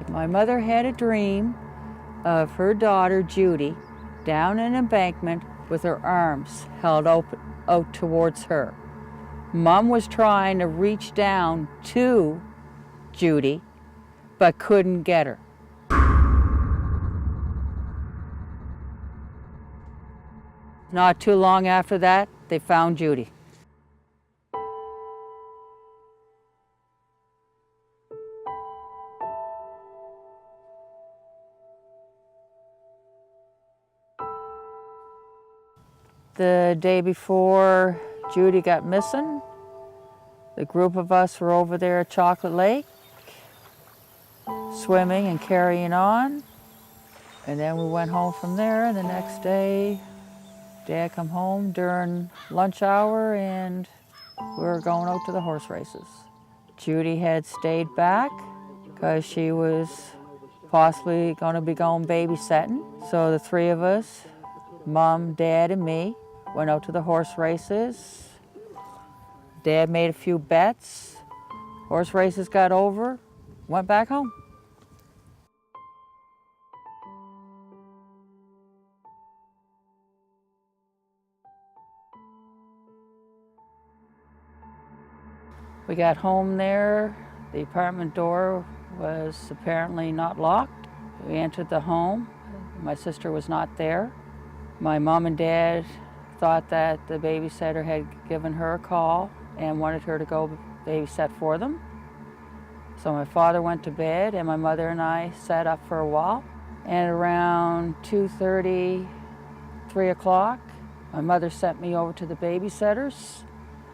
My mother had a dream of her daughter, Judy, down an embankment with her arms held out towards her. Mom was trying to reach down to Judy, but couldn't get her. Not too long after that, they found Judy. The day before Judy got missing, the group of us were over there at Chocolate Lake, swimming and carrying on. And then we went home from there, and the next day, Dad come home during lunch hour and we were going out to the horse races. Judy had stayed back because she was possibly going to be going babysitting. So the three of us, Mom, Dad, and me, went out to the horse races. Dad made a few bets. Horse races got over, went back home. We got home there, the apartment door was apparently not locked. We entered the home, my sister was not there. My mom and dad thought that the babysitter had given her a call and wanted her to go babysit for them. So my father went to bed and my mother and I sat up for a while. And around 2:30, 3 o'clock, my mother sent me over to the babysitters.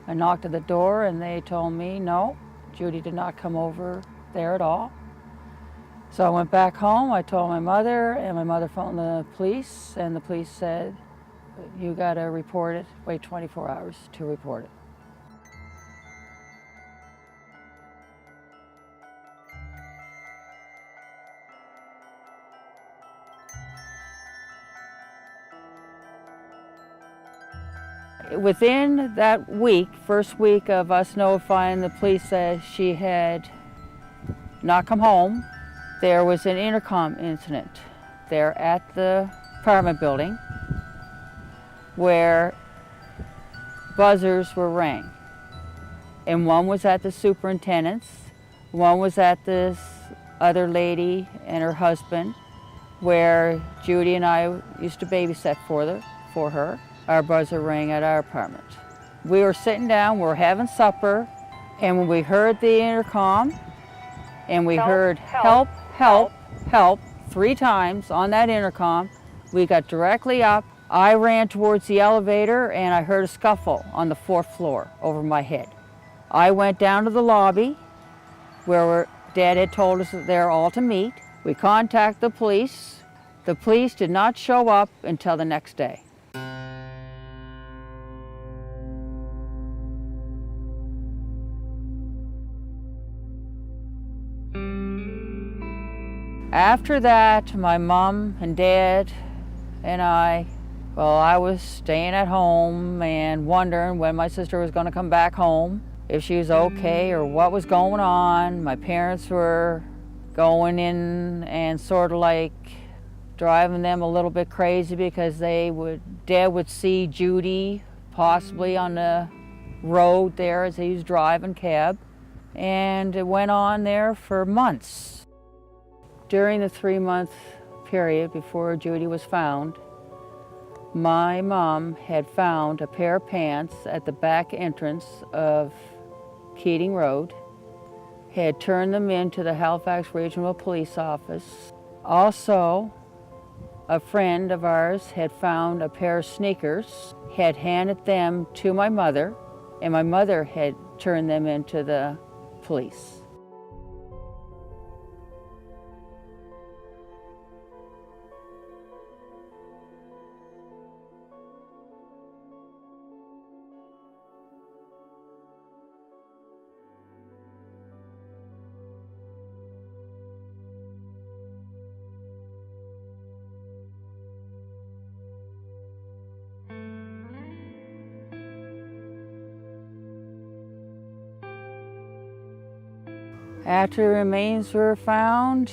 I knocked at the door and they told me, no, Judy did not come over there at all. So I went back home, I told my mother, and my mother phoned the police, and the police said, you gotta report it, wait 24 hours to report it. Within that week, first week of us notifying the police that she had not come home, there was an intercom incident there at the apartment building where buzzers were rang. And one was at the superintendent's, one was at this other lady and her husband where Judy and I used to babysit for her. Our buzzer rang at our apartment. We were sitting down, we were having supper, and when we heard the intercom, and we heard help, help, help 3 times on that intercom, we got directly up. I ran towards the elevator and I heard a scuffle on the 4th floor over my head. I went down to the lobby where Dad had told us that they're all to meet. We contacted the police. The police did not show up until the next day. After that, my mom and dad and I was staying at home and wondering when my sister was going to come back home, if she was okay or what was going on. My parents were going in and sort of like driving them a little bit crazy because Dad would see Judy possibly on the road there as he was driving cab, and it went on there for months. During the 3-month period before Judy was found, my mom had found a pair of pants at the back entrance of Keating Road, had turned them into the Halifax Regional Police Office. Also, a friend of ours had found a pair of sneakers, had handed them to my mother, and my mother had turned them into the police. After the remains were found,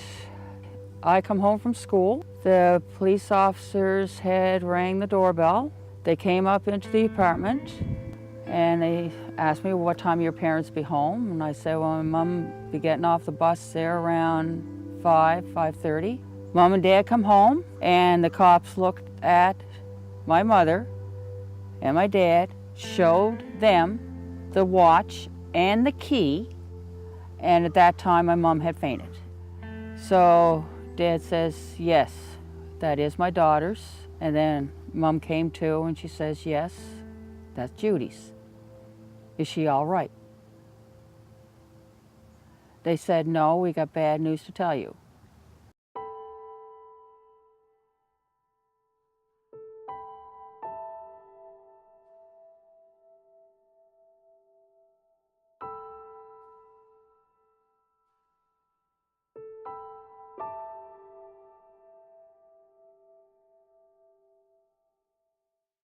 I come home from school. The police officers had rang the doorbell. They came up into the apartment and they asked me, what time your parents be home? And I said, well, my mom be getting off the bus there around 5:30. Mom and Dad come home and the cops looked at my mother and my dad, showed them the watch and the key, and at that time my mom had fainted. So Dad says, yes, that is my daughter's. And then Mom came to and she says, yes, that's Judy's. Is she all right? They said, no, we got bad news to tell you.